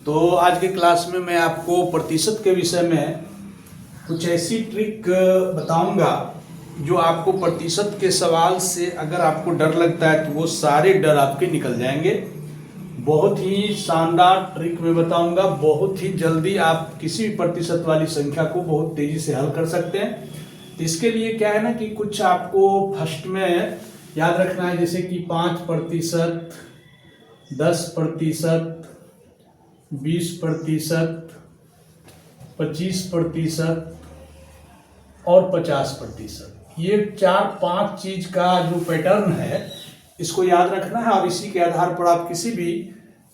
तो आज के क्लास में मैं आपको प्रतिशत के विषय में कुछ ऐसी ट्रिक बताऊंगा जो आपको प्रतिशत के सवाल से अगर आपको डर लगता है तो वो सारे डर आपके निकल जाएंगे। बहुत ही शानदार ट्रिक मैं बताऊंगा, बहुत ही जल्दी आप किसी भी प्रतिशत वाली संख्या को बहुत तेजी से हल कर सकते हैं। तो इसके लिए क्या है ना कि कुछ आपको फर्स्ट में याद रखना है, जैसे कि 5%, 10%, 20%, 25% और 50%। ये 4-5 चीज का जो पैटर्न है इसको याद रखना है और इसी के आधार पर आप किसी भी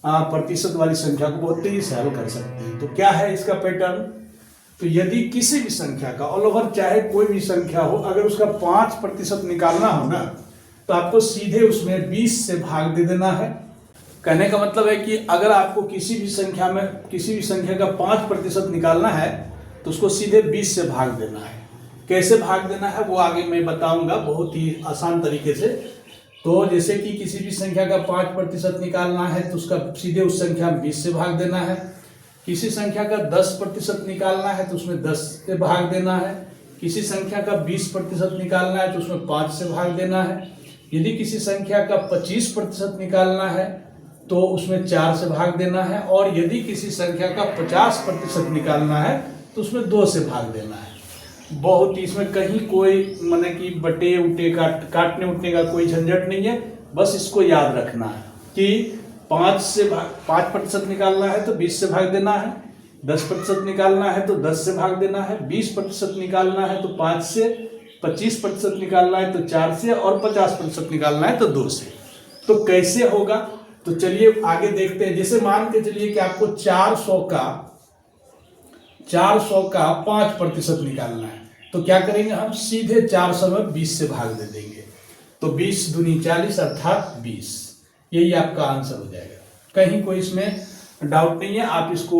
प्रतिशत वाली संख्या को बहुत तेजी से हल कर सकते हैं। तो क्या है इसका पैटर्न? तो यदि किसी भी संख्या का ऑल ओवर चाहे कोई भी संख्या हो, अगर उसका 5% निकालना हो ना तो आपको सीधे उसमें 20 से भाग दे देना है। कहने का मतलब है कि अगर आपको किसी भी संख्या का 5% निकालना है तो उसको सीधे 20 से भाग देना है। कैसे भाग देना है वो आगे मैं बताऊंगा बहुत ही आसान तरीके से। तो जैसे कि किसी भी संख्या का 5% निकालना है तो उसका सीधे उस संख्या में 20 से भाग देना है। किसी संख्या का 10% निकालना है तो उसमें 10 से भाग देना है। किसी संख्या का 20% निकालना है तो उसमें 5 से भाग देना है। यदि किसी संख्या का 25% निकालना है तो उसमें 4 से भाग देना है। और यदि किसी संख्या का 50% निकालना है तो उसमें 2 से भाग देना है। बहुत इसमें कहीं कोई माने कि बटे उटे का काटने उठने का कोई झंझट नहीं है। बस इसको याद रखना है कि 5% निकालना है तो 20 से भाग देना है, 10% निकालना है तो 10 से भाग देना है, 20% निकालना है तो 5 से, 25% निकालना है तो 4 से और 50% निकालना है तो 2 से। तो कैसे होगा तो चलिए आगे देखते हैं। जैसे मान के चलिए कि आपको 400 का 5% निकालना है तो क्या करेंगे, हम सीधे 400 में 20 से भाग दे देंगे। तो 20 दूनी 40 अर्थात 20। यही आपका आंसर हो जाएगा। कहीं कोई इसमें डाउट नहीं है। आप इसको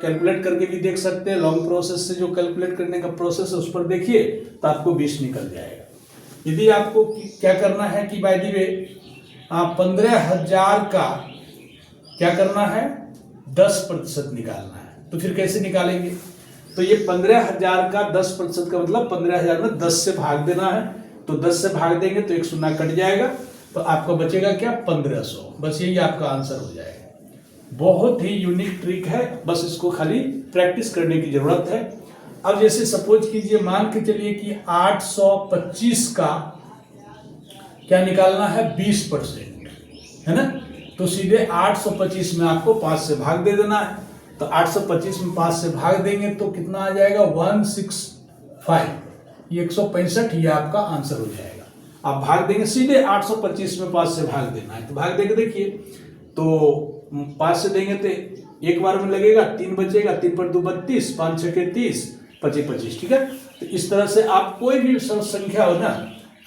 कैलकुलेट करके भी देख सकते हैं। लॉन्ग प्रोसेस से जो कैलकुलेट करने का प्रोसेस है उस पर देखिए तो आपको 20 निकल जाएगा। यदि आपको क्या करना है कि बाय द वे 15,000 का क्या करना है, 10% निकालना है। तो फिर कैसे निकालेंगे? तो ये 15,000 का 10% का मतलब 15,000 में 10 से भाग देना है। तो 10 से भाग देंगे तो एक शून्य कट जाएगा तो आपका बचेगा क्या, 1500। बस यही आपका आंसर हो जाएगा। बहुत ही यूनिक ट्रिक है, बस इसको खाली प्रैक्टिस करने की जरूरत है। अब जैसे सपोज कीजिए, मान के चलिए कि 825 का क्या निकालना है, 20%, है ना। तो सीधे 825 में आपको 5 से भाग दे देना है। तो 825 में 5 से भाग देंगे तो कितना आ जाएगा, 165। ये 165 ये आपका आंसर हो जाएगा। आप भाग देंगे सीधे 825 में 5 से भाग देना है। तो भाग देंगे, देखिए तो 5 से देंगे तो एक बार में लगेगा, 3 बचेगा, 3 पर 2 32, 5 6 के 30, 25 25, ठीक है। तो इस तरह से आप कोई भी संख्या हो ना,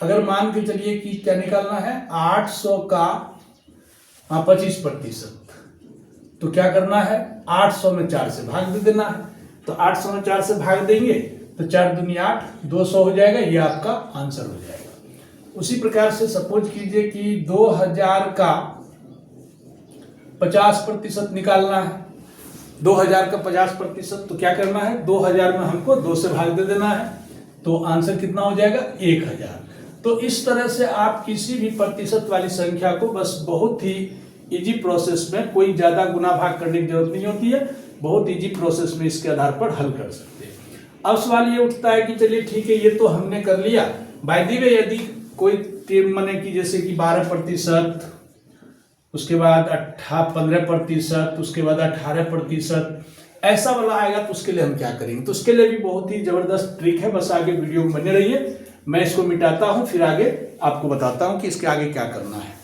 अगर मान के चलिए कि क्या निकालना है, 800 का 25%, तो क्या करना है, 800 में 4 से भाग दे देना है। तो 800 में 4 से भाग देंगे तो 4 दूनी 8, 200 हो जाएगा। ये आपका आंसर हो जाएगा। उसी प्रकार से सपोज कीजिए कि 2000 का 50% निकालना है। 2000 का 50%, तो क्या करना है, 2000 में हमको 2 से भाग दे देना है। तो आंसर कितना हो जाएगा, 1000। तो इस तरह से आप किसी भी प्रतिशत वाली संख्या को बस बहुत ही इजी प्रोसेस में, कोई ज्यादा गुना भाग करने की जरूरत नहीं होती है, बहुत इजी प्रोसेस में इसके आधार पर हल कर सकते हैं। अब सवाल ये उठता है कि चलिए ठीक है, ये तो हमने कर लिया। बाय द वे यदि कोई माने कि जैसे कि 12%, उसके बाद 15%, उसके बाद 18%, ऐसा वाला आएगा तो उसके लिए हम क्या करेंगे? तो उसके लिए भी बहुत ही जबरदस्त ट्रिक है। बस आगे वीडियो में बने रहिए, मैं इसको मिटाता हूं, फिर आगे आपको बताता हूं कि इसके आगे क्या करना है।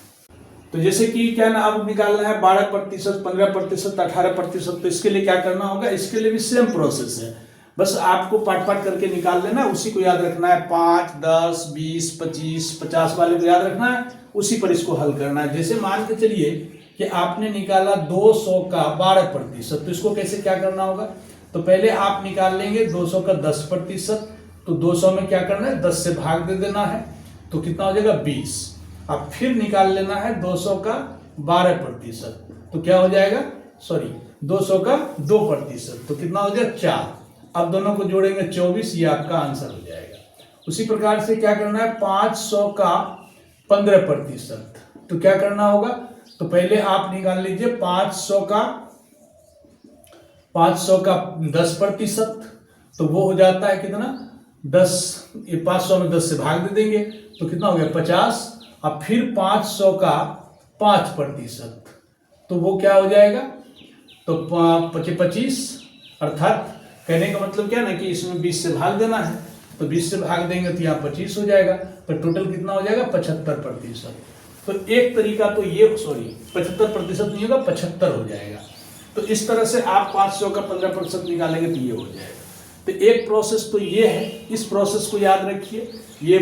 तो जैसे कि क्या ना, अब निकालना है 12%, 15%, 18%। तो इसके लिए क्या करना होगा, इसके लिए भी सेम प्रोसेस है। बस आपको पार्ट पार्ट करके निकाल लेना, उसी को याद रखना है। 5, 10, 20, 25, 50 वाले को याद रखना है, उसी पर इसको हल करना है। जैसे मान के चलिए कि आपने निकाला 200 का 12%, तो इसको कैसे क्या करना होगा, तो पहले आप निकाल लेंगे 200 का 10%। तो 200 में क्या करना है, 10 से भाग दे देना है। तो कितना हो जाएगा, 20। अब फिर निकाल लेना है 200 का 12%। तो क्या हो जाएगा, सॉरी 200 का 2%, तो कितना हो गया 4। अब दोनों को जोड़ेंगे 24, ये आपका आंसर हो जाएगा। उसी प्रकार से क्या करना है, 500 का 15%, तो क्या करना होगा, तो पहले आप निकाल लीजिए 500 का 10%, तो वो हो जाता है कितना 10, ये 500 में 10 से भाग दे देंगे तो कितना हो गया 50। अब फिर 500 का 5%, तो वो क्या हो जाएगा, तो 25, अर्थात कहने का मतलब क्या ना कि इसमें 20 से भाग देना है, तो 20 से भाग देंगे तो यहाँ 25 हो जाएगा, तो टोटल कितना हो जाएगा 75%। तो एक तरीका तो ये 75% नहीं होगा, 75 हो जाएगा। तो इस तरह से आप 500 का 15% निकालेंगे तो ये हो जाएगा। तो एक प्रोसेस तो ये है, इस प्रोसेस को याद रखिए। ये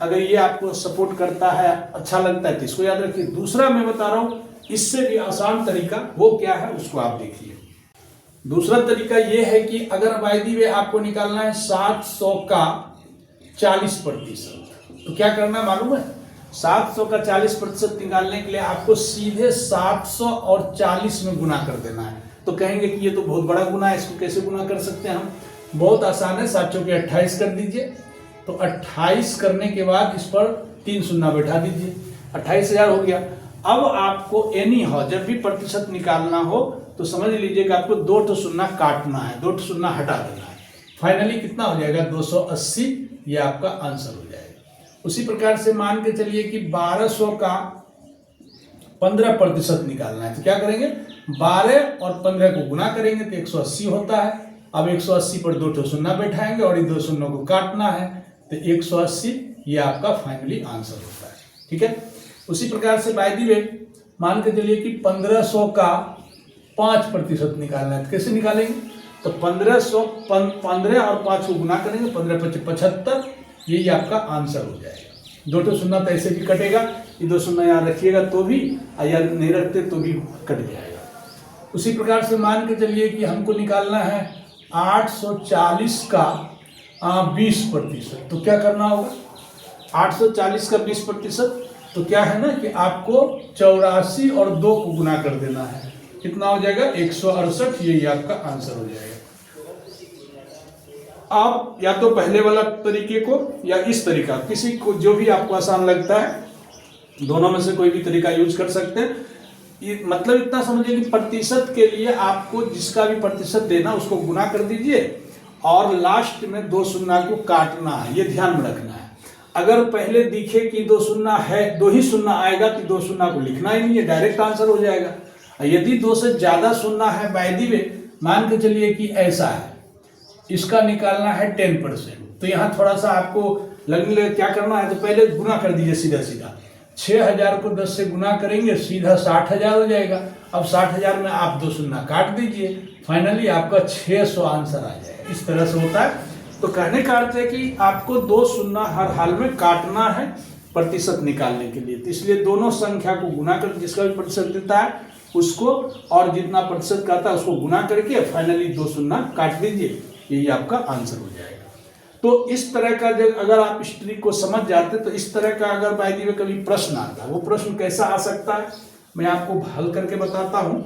अगर ये आपको सपोर्ट करता है, अच्छा लगता है तो इसको याद रखिए। दूसरा मैं बता रहा हूँ इससे भी आसान तरीका, वो क्या है उसको आप देखिए। दूसरा तरीका ये है कि अगर बाय द वे आपको निकालना है 700 का 40%, तो क्या करना है मालूम है, 700 का 40% निकालने के लिए आपको सीधे 700 और 40 में गुना कर देना है। तो कहेंगे कि ये तो बहुत बड़ा गुना है, इसको कैसे गुना कर सकते हैं हम, बहुत आसान है, 7 चौके 28 कर दीजिए। तो 28 करने के बाद इस पर 3 शून्य बैठा दीजिए, 28,000 हो गया। अब आपको एनी हो जब भी प्रतिशत निकालना हो तो समझ लीजिएगा आपको 2 शून्य काटना है, 2 शून्य हटा देना है। फाइनली कितना हो जाएगा 280, ये आपका आंसर हो जाएगा। उसी प्रकार से मान के चलिए कि 1200 का 15% निकालना है, तो क्या करेंगे 12 और 15 को गुना करेंगे तो 180 होता है। अब 180 पर 2 शून्य बैठाएंगे और इन 2 शून्यों को काटना है, तो 180 ये आपका फाइनली आंसर होता है। ठीक है, उसी प्रकार से बाय द वे मान के चलिए कि 1500 का 5% निकालना है, तो कैसे निकालेंगे, तो 15 और 5 को गुना करेंगे, 15 × 5 = 75, यही आपका आंसर हो जाएगा। 2 शून्य तो ऐसे भी कटेगा, ये 2 शून्य यहाँ रखिएगा तो भी, या नहीं रखते तो भी कट जाएगा। उसी प्रकार से मान के चलिए कि हमको निकालना है 840 का 20%, तो क्या करना होगा, 840 का 20%, तो क्या है ना कि आपको 84 और 2 को गुना कर देना है, कितना हो जाएगा 168, यही आपका आंसर हो जाएगा। आप या तो पहले वाला तरीके को या इस तरीका, किसी को जो भी आपको आसान लगता है, दोनों में से कोई भी तरीका यूज कर सकते हैं। ये मतलब इतना समझिए कि प्रतिशत के लिए आपको जिसका भी प्रतिशत देना उसको गुना कर दीजिए और लास्ट में 2 शून्य को काटना है, ये ध्यान में रखना है। अगर पहले दिखे कि 2 शून्य है, 2 ही शून्य आएगा तो 2 शून्य को लिखना ही नहीं है, डायरेक्ट आंसर हो जाएगा। यदि 2 से ज्यादा शून्य है बाय द वे, मान के चलिए कि ऐसा है, इसका निकालना है 10%, तो यहाँ थोड़ा सा आपको लगने लगे क्या करना है, तो पहले गुना कर दीजिए सीधा सीधा। 6000 को 10 से गुना करेंगे, सीधा 60,000 हो जाएगा। अब 60,000 में आप 2 शून्य काट दीजिए, फाइनली आपका 600 आंसर आ जाएगा। इस तरह से होता है। तो कहने का अर्थ है कि आपको 2 शून्य हर हाल में काटना है प्रतिशत निकालने के लिए। तो इसलिए दोनों संख्या को गुना कर, जिसका भी प्रतिशत देता है उसको और जितना प्रतिशत का आता है उसको गुना करके फाइनली 2 शून्य काट दीजिए, यही आपका आंसर हो जाएगा। तो इस तरह का जब अगर आप इस ट्रिक को समझ जाते तो इस तरह का अगर बाय द वे कभी प्रश्न आता, वो प्रश्न कैसा आ सकता है मैं आपको हल करके बताता हूं।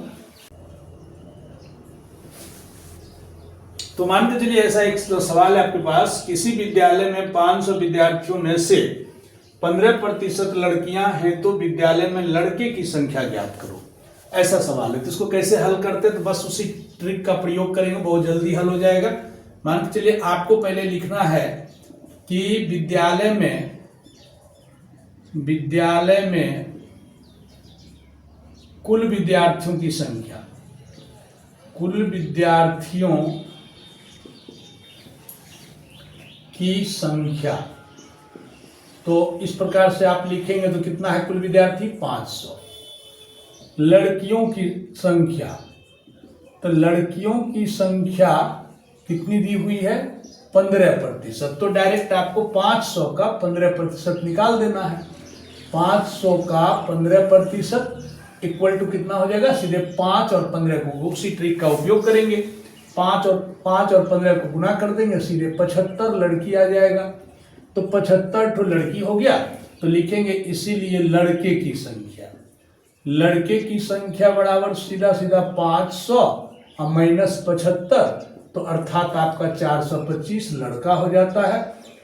तो मान के चलिए ऐसा एक सवाल है आपके पास, किसी विद्यालय में 500 विद्यार्थियों में से 15% लड़कियां हैं तो विद्यालय में लड़के की संख्या ज्ञात करो, ऐसा सवाल है। तो इसको कैसे हल करते हैं, तो बस उसी ट्रिक का प्रयोग करेंगे, बहुत जल्दी हल हो जाएगा। मान के चलिए आपको पहले लिखना है कि विद्यालय में कुल विद्यार्थियों की संख्या, कुल विद्यार्थियों की संख्या, तो इस प्रकार से आप लिखेंगे तो कितना है कुल विद्यार्थी 500। लड़कियों की संख्या, तो लड़कियों की संख्या कितनी दी हुई है 15%, तो डायरेक्ट आपको 500 का 15% निकाल देना है। 500 का 15% इक्वल टू कितना हो जाएगा, सीधे 5 और 15 को उसी ट्रिक का उपयोग करेंगे, 5 और 15 को गुना कर देंगे, सीधे 75 लड़की आ जाएगा। तो 75 तो लड़की हो गया, तो लिखेंगे इसीलिए लड़के की संख्या, लड़के की संख्या बराबर सीधा सीधा 500 और -75, तो अर्थात आपका 425 लड़का हो जाता है।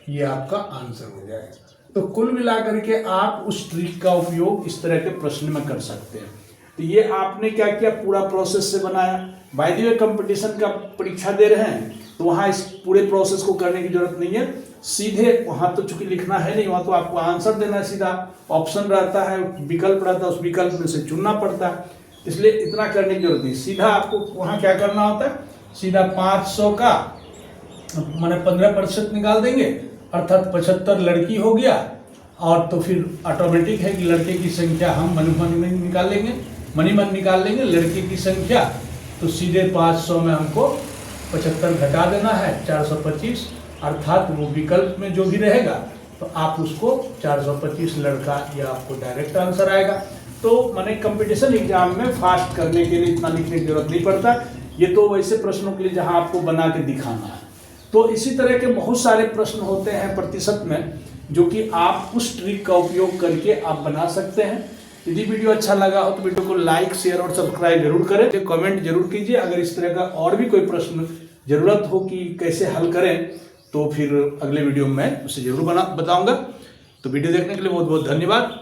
ये आपका आंसर हो जाएगा। तो कुल मिलाकर के आप उस ट्रिक का उपयोग इस तरह के प्रश्न में कर सकते हैं। तो ये आपने क्या किया, पूरा प्रोसेस से बनाया। बाय द वे कंपटीशन का परीक्षा दे रहे हैं तो वहाँ इस पूरे प्रोसेस को करने की जरूरत नहीं है, सीधे वहाँ तो चूंकि लिखना है नहीं, वहाँ तो आपको आंसर देना है, सीधा ऑप्शन रहता है, विकल्प रहता है, उस विकल्प में से चुनना पड़ता है, इसलिए इतना करने की जरूरत नहीं। सीधा आपको वहाँ क्या करना होता है, सीधा 500 का माने 15% निकाल देंगे, अर्थात 75 लड़की हो गया, और तो फिर ऑटोमेटिक है कि लड़के की संख्या हम मन में निकाल लेंगे, लड़के की संख्या, तो सीधे 500 में हमको 75 घटा देना है, 425, अर्थात वो विकल्प में जो भी रहेगा तो आप उसको 425 लड़का, या आपको डायरेक्ट आंसर आएगा। तो माने कंपटीशन एग्जाम में फास्ट करने के लिए इतना लिखने की जरूरत नहीं पड़ता, ये तो वैसे प्रश्नों के लिए जहां आपको बना के दिखाना है। तो इसी तरह के बहुत सारे प्रश्न होते हैं प्रतिशत में, जो कि आप उस ट्रिक का उपयोग करके आप बना सकते हैं। यदि वीडियो अच्छा लगा हो तो वीडियो को लाइक, शेयर और सब्सक्राइब जरूर करें, कमेंट जरूर कीजिए। अगर इस तरह का और भी कोई प्रश्न जरूरत हो कि कैसे हल करें, तो फिर अगले वीडियो में उसे जरूर बताऊंगा। तो वीडियो देखने के लिए बहुत बहुत धन्यवाद।